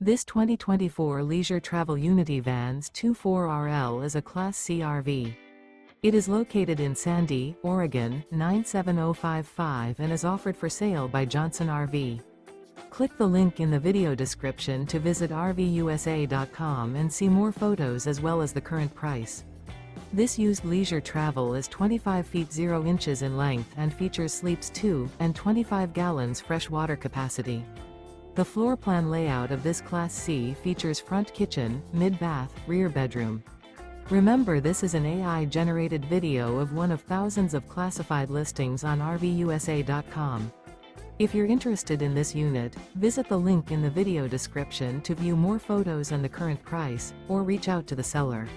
This 2024 Leisure Travel Unity Vans 24RL is a Class C RV. It is located in Sandy, Oregon, 97055 and is offered for sale by Johnson RV. Click the link in the video description to visit RVUSA.com and see more photos as well as the current price. This used leisure travel is 25 feet 0 inches in length and features sleeps 2 and 25 gallons fresh water capacity. The floor plan layout of this Class C features front kitchen, mid-bath, rear bedroom. Remember, this is an AI-generated video of one of thousands of classified listings on RVUSA.com. If you're interested in this unit, visit the link in the video description to view more photos and the current price, or reach out to the seller.